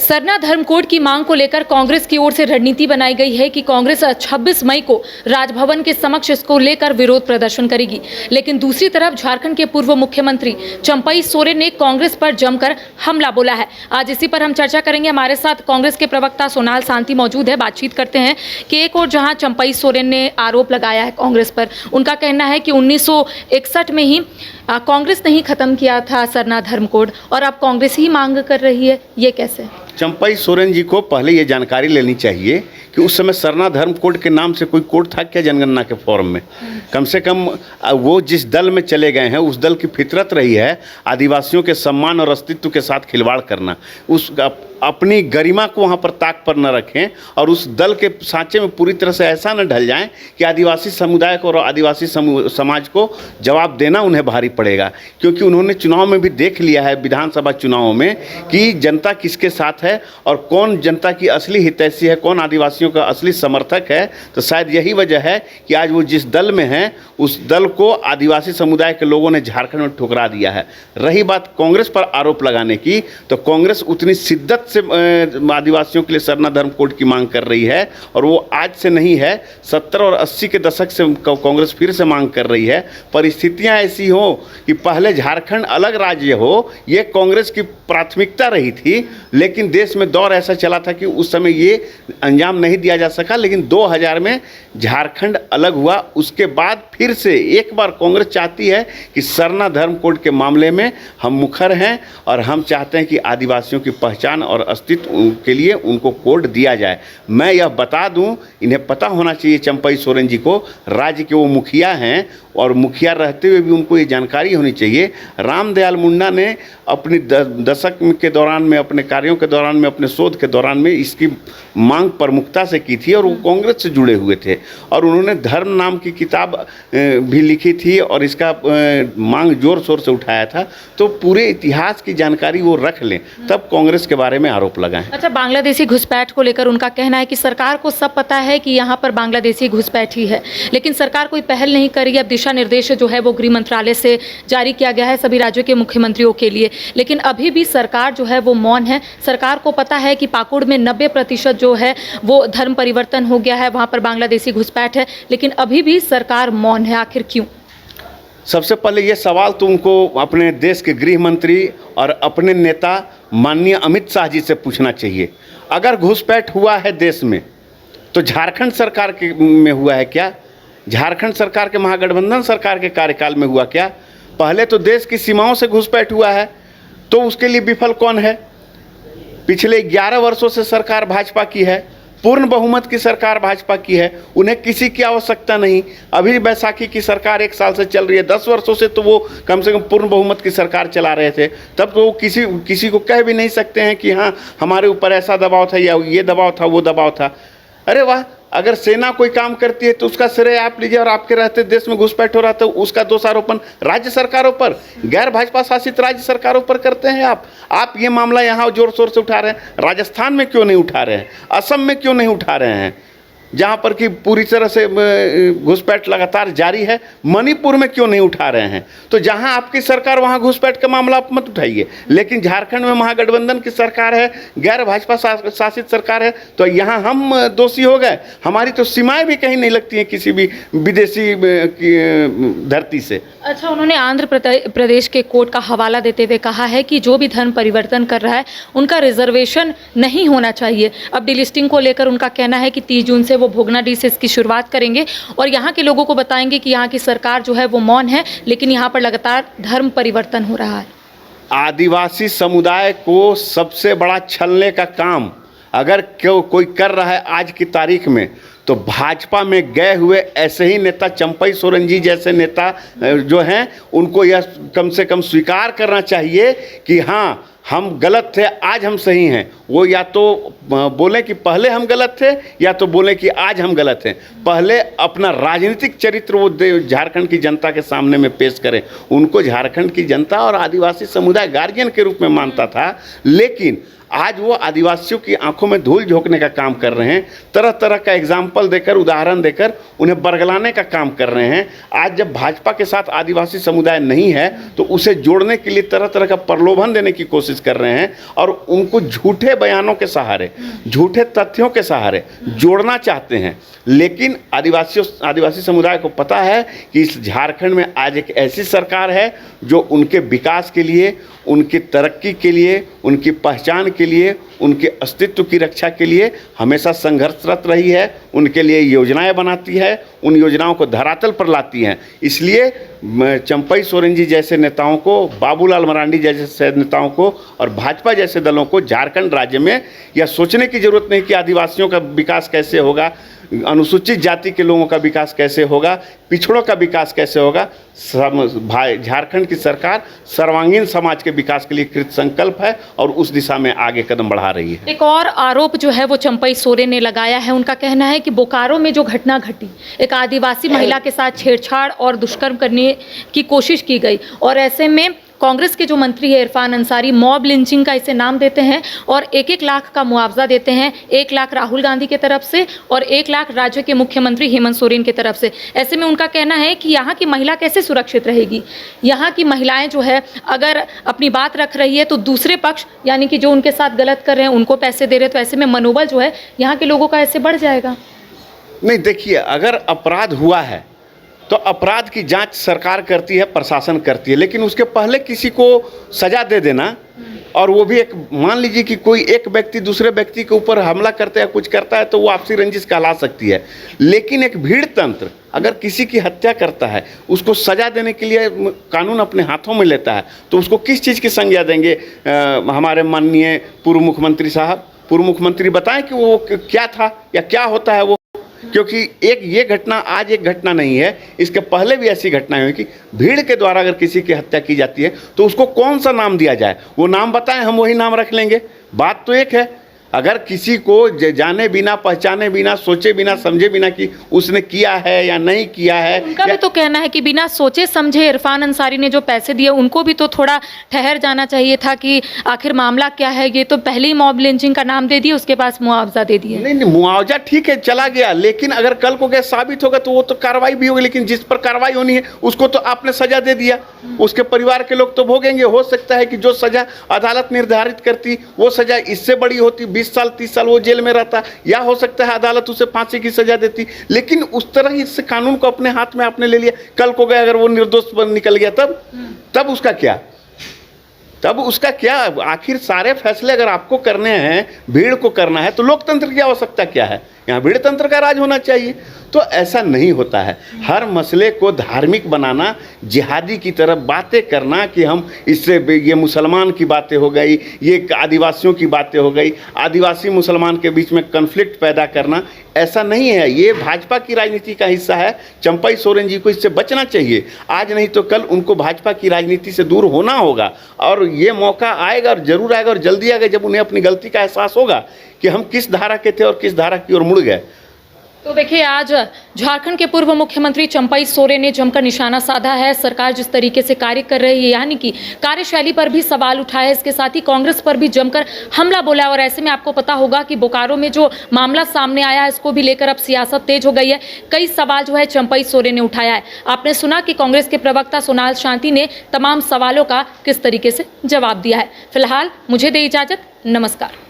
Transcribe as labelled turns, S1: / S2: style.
S1: सरना धर्म कोड की मांग को लेकर कांग्रेस की ओर से रणनीति बनाई गई है कि कांग्रेस 26 मई को राजभवन के समक्ष इसको लेकर विरोध प्रदर्शन करेगी। लेकिन दूसरी तरफ झारखंड के पूर्व मुख्यमंत्री चंपई सोरेन ने कांग्रेस पर जमकर हमला बोला है। आज इसी पर हम चर्चा करेंगे। हमारे साथ कांग्रेस के प्रवक्ता सोनाल शांति मौजूद है। बातचीत करते हैं कि एक और जहां चंपई सोरेन ने आरोप लगाया है कांग्रेस पर, उनका कहना है कि 1961 में ही कांग्रेस ने ही खत्म किया था सरना धर्म कोड और अब कांग्रेस ही मांग कर रही है, ये कैसे?
S2: चंपई सोरेन जी को पहले ये जानकारी लेनी चाहिए कि उस समय सरना धर्म कोड के नाम से कोई कोड था क्या जनगणना के फॉर्म में? कम से कम वो जिस दल में चले गए हैं उस दल की फितरत रही है आदिवासियों के सम्मान और अस्तित्व के साथ खिलवाड़ करना। उस अपनी गरिमा को वहाँ पर ताक पर न रखें और उस दल के सांचे में पूरी तरह से ऐसा न ढल जाएं कि आदिवासी समुदाय को और आदिवासी समाज को जवाब देना उन्हें भारी पड़ेगा। क्योंकि उन्होंने चुनाव में भी देख लिया है, विधानसभा चुनावों में, कि जनता किसके साथ है और कौन जनता की असली हितैषी है, कौन आदिवासियों का असली समर्थक है। तो शायद यही वजह है कि आज वो जिस दल में हैं उस दल को आदिवासी समुदाय के लोगों ने झारखंड में ठुकरा दिया है। रही बात कांग्रेस पर आरोप लगाने की, तो कांग्रेस उतनी शिद्दत से आदिवासियों के लिए सरना धर्म कोड की मांग कर रही है और वो आज से नहीं है, 70 और 80 के दशक से कांग्रेस फिर से मांग कर रही है। परिस्थितियां ऐसी हो कि पहले झारखंड अलग राज्य हो, ये कांग्रेस की प्राथमिकता रही थी। लेकिन देश में दौर ऐसा चला था कि उस समय ये अंजाम नहीं दिया जा सका। लेकिन 2000 में झारखंड अलग हुआ, उसके बाद फिर से एक बार कांग्रेस चाहती है कि सरना धर्म कोड के मामले में हम मुखर हैं और हम चाहते हैं कि आदिवासियों की पहचान और अस्तित्व के लिए उनको कोड दिया जाए। मैं यह बता दूं, इन्हें पता होना चाहिए चंपई सोरेन जी को, राज्य के वो मुखिया हैं और मुखिया रहते हुए भी उनको ये जानकारी होनी चाहिए। रामदयाल मुंडा ने अपनी दशक के दौरान में, अपने कार्यों के दौरान में, अपने शोध के दौरान में इसकी मांग प्रमुखता से की थी और वो कांग्रेस से जुड़े हुए थे और उन्होंने धर्म नाम की किताब भी लिखी थी और इसका मांग जोर शोर से उठाया था। तो पूरे इतिहास की जानकारी वो रख लें, तब कांग्रेस के बारे में आरोप लगाएं।
S1: अच्छा, बांग्लादेशी घुसपैठ को लेकर उनका कहना है कि सरकार को सब पता है कि यहाँ पर बांग्लादेशी घुसपैठ ही है, लेकिन सरकार कोई पहल नहीं करी। अब दिशा निर्देश जो है वो गृह मंत्रालय से जारी किया गया है सभी राज्यों के मुख्यमंत्रियों के लिए, लेकिन अभी भी सरकार जो है वो मौन है। सरकार को पता है कि पाकुड़ में 90% जो है वो धर्म परिवर्तन हो गया है, वहाँ पर बांग्लादेशी घुसपैठ है, लेकिन अभी भी सरकार मौन है। आखिर क्यों?
S2: सबसे पहले ये सवाल तो उनको अपने देश के गृह मंत्री और अपने नेता माननीय अमित शाह जी से पूछना चाहिए। अगर घुसपैठ हुआ है देश में तो झारखंड सरकार के में हुआ है क्या? झारखंड सरकार के महागठबंधन सरकार के कार्यकाल में हुआ क्या? पहले तो देश की सीमाओं से घुसपैठ हुआ है, तो उसके लिए विफल कौन है? पिछले 11 वर्षों से सरकार भाजपा की है, पूर्ण बहुमत की सरकार भाजपा की है, उन्हें किसी की आवश्यकता नहीं। अभी बैसाखी की सरकार 1 साल से चल रही है, 10 वर्षों से तो वो कम से कम पूर्ण बहुमत की सरकार चला रहे थे। तब तो वो किसी को कह भी नहीं सकते हैं कि हाँ हमारे ऊपर ऐसा दबाव था या ये दबाव था, वो दबाव था। अरे वाह, अगर सेना कोई काम करती है तो उसका श्रेय आप लीजिए और आपके रहते देश में घुसपैठ हो रहा था उसका दोषारोपण राज्य सरकारों पर, गैर भाजपा शासित राज्य सरकारों पर करते हैं आप ये मामला यहाँ जोर शोर से उठा रहे हैं। राजस्थान में क्यों नहीं उठा रहे हैं? असम में क्यों नहीं उठा रहे हैं, जहाँ पर कि पूरी तरह से घुसपैठ लगातार जारी है? मणिपुर में क्यों नहीं उठा रहे हैं? तो जहाँ आपकी सरकार वहाँ घुसपैठ का मामला आप मत उठाइए। लेकिन झारखंड में महागठबंधन की सरकार है, गैर भाजपा शासित सरकार है, तो यहाँ हम दोषी हो गए। हमारी तो सीमाएं भी कहीं नहीं लगती हैं किसी भी विदेशी की धरती से।
S1: अच्छा, उन्होंने आंध्र प्रदेश के कोर्ट का हवाला देते हुए कहा है कि जो भी धर्म परिवर्तन कर रहा है उनका रिजर्वेशन नहीं होना चाहिए। अब डिलिस्टिंग को लेकर उनका कहना है कि 30 जून से वो भोगनाडीह से इसकी शुरुआत करेंगे और यहाँ के लोगों को बताएंगे कि यहाँ की सरकार जो है वो मौन है, लेकिन यहाँ पर लगातार धर्म परिवर्तन हो रहा है।
S2: आदिवासी समुदाय को सबसे बड़ा छलने का काम अगर कोई कर रहा है आज की तारीख में, तो भाजपा में गए हुए ऐसे ही नेता चंपई सोरेन जी जैसे नेता जो हैं उनको यह कम से कम स्वीकार करना चाहिए कि हाँ हम गलत थे, आज हम सही हैं। वो या तो बोलें कि पहले हम गलत थे या तो बोलें कि आज हम गलत हैं। पहले अपना राजनीतिक चरित्र वो झारखंड की जनता के सामने में पेश करें। उनको झारखंड की जनता और आदिवासी समुदाय गार्जियन के रूप में मानता था, लेकिन आज वो आदिवासियों की आंखों में धूल झोंकने का काम कर रहे हैं। तरह तरह का एग्जाम्पल देकर, उदाहरण देकर उन्हें बरगलाने का काम कर रहे हैं। आज जब भाजपा के साथ आदिवासी समुदाय नहीं है तो उसे जोड़ने के लिए तरह तरह का प्रलोभन देने की कोशिश कोशिश कर रहे हैं और उनको झूठे बयानों के सहारे, झूठे तथ्यों के सहारे जोड़ना चाहते हैं। लेकिन आदिवासी समुदाय को पता है कि इस झारखंड में आज एक ऐसी सरकार है जो उनके विकास के लिए, उनकी तरक्की के लिए, उनकी पहचान के लिए, उनके अस्तित्व की रक्षा के लिए हमेशा संघर्षरत रही है, उनके लिए योजनाएं बनाती है, उन योजनाओं को धरातल पर लाती हैं। इसलिए चंपई सोरेन जी जैसे नेताओं को, बाबूलाल मरांडी जैसे नेताओं को और भाजपा जैसे दलों को झारखंड राज्य में यह सोचने की ज़रूरत नहीं कि आदिवासियों का विकास कैसे होगा, अनुसूचित जाति के लोगों का विकास कैसे होगा, पिछड़ों का विकास कैसे होगा। झारखंड की सरकार सर्वांगीण समाज के विकास के लिए कृत संकल्प है और उस दिशा में आगे कदम बढ़ा रही है।
S1: एक और आरोप जो है वो चंपई सोरेन ने लगाया है। उनका कहना है कि बोकारो में जो घटना घटी, एक आदिवासी महिला के साथ छेड़छाड़ और दुष्कर्म करने की कोशिश की गई और ऐसे में कांग्रेस के जो मंत्री है इरफान अंसारी मॉब लिंचिंग का इसे नाम देते हैं और 1-1 लाख का मुआवजा देते हैं, 1 लाख राहुल गांधी की तरफ से और 1 लाख राज्य के मुख्यमंत्री हेमंत सोरेन की तरफ से। ऐसे में उनका कहना है कि यहाँ की महिला कैसे सुरक्षित रहेगी। यहाँ की महिलाएं जो है अगर अपनी बात रख रही है तो दूसरे पक्ष यानी कि जो उनके साथ गलत कर रहे हैं उनको पैसे दे रहे हैं, तो ऐसे में मनोबल जो है यहाँ के लोगों का ऐसे बढ़ जाएगा।
S2: नहीं, देखिए, अगर अपराध हुआ है तो अपराध की जांच सरकार करती है, प्रशासन करती है, लेकिन उसके पहले किसी को सजा दे देना और वो भी एक, मान लीजिए कि कोई एक व्यक्ति दूसरे व्यक्ति के ऊपर हमला करता है, कुछ करता है, तो वो आपसी रंजिश कहला सकती है। लेकिन एक भीड़ तंत्र अगर किसी की हत्या करता है, उसको सजा देने के लिए कानून अपने हाथों में लेता है, तो उसको किस चीज़ की संज्ञा देंगे हमारे माननीय पूर्व मुख्यमंत्री साहब? पूर्व मुख्यमंत्री बताएं कि वो क्या था या क्या होता है वो। क्योंकि ये घटना आज एक घटना नहीं है, इसके पहले भी ऐसी घटनाएं हुई कि भीड़ के द्वारा अगर किसी की हत्या की जाती है तो उसको कौन सा नाम दिया जाए, वो नाम बताएं, हम वही नाम रख लेंगे। बात तो एक है, अगर किसी को जाने बिना, पहचाने बिना, सोचे बिना, समझे बिना कि उसने किया है या नहीं किया है,
S1: उनका भी तो कहना है कि बिना सोचे समझे इरफान अंसारी ने जो पैसे दिए उनको भी तो थोड़ा ठहर जाना चाहिए था कि आखिर मामला क्या है। ये तो पहले ही मॉब लिंचिंग का नाम दे दिए, उसके पास मुआवजा दे दिए।
S2: नहीं, मुआवजा ठीक है, चला गया, लेकिन अगर कल को क्या साबित होगा तो वो तो कार्रवाई भी होगी, लेकिन जिस पर कार्रवाई होनी है उसको तो आपने सजा दे दिया, उसके परिवार के लोग तो भोगेंगे। हो सकता है कि जो सजा अदालत निर्धारित करती वो सजा इससे बड़ी होती, 20 साल 30 साल वो जेल में रहता, या हो सकता है अदालत उसे फांसी की सजा देती। लेकिन उस तरह इस कानून को अपने हाथ में आपने ले लिया। कल को गए अगर वो निर्दोष निकल गया तब उसका क्या? तब उसका क्या? आखिर सारे फैसले अगर आपको करने हैं, भीड़ को करना है, तो लोकतंत्र की आवश्यकता क्या है? यहाँ भीड़ तंत्र का राज होना चाहिए। तो ऐसा नहीं होता है। हर मसले को धार्मिक बनाना, जिहादी की तरफ बातें करना कि हम इससे, ये मुसलमान की बातें हो गई, ये आदिवासियों की बातें हो गई, आदिवासी मुसलमान के बीच में कन्फ्लिक्ट पैदा करना, ऐसा नहीं है। ये भाजपा की राजनीति का हिस्सा है। चंपई सोरेन जी को इससे बचना चाहिए। आज नहीं तो कल उनको भाजपा की राजनीति से दूर होना होगा और ये मौका आएगा और जरूर आएगा और जल्दी आएगा जब उन्हें अपनी गलती का एहसास होगा कि हम किस धारा के थे और किस धारा की ओर मुड़ गए।
S1: तो देखिए, आज झारखंड के पूर्व मुख्यमंत्री चंपई सोरेन ने जमकर निशाना साधा है। सरकार जिस तरीके से कार्य कर रही है, यानी कि कार्यशैली पर भी सवाल उठाया है, इसके साथ ही कांग्रेस पर भी जमकर हमला बोला है। और ऐसे में आपको पता होगा कि बोकारो में जो मामला सामने आया है, इसको भी लेकर अब सियासत तेज हो गई है। कई सवाल जो है चंपई सोरेन ने उठाया है। आपने सुना कि कांग्रेस के प्रवक्ता सोनाल शांति ने तमाम सवालों का किस तरीके से जवाब दिया है। फिलहाल मुझे दे इजाजत, नमस्कार।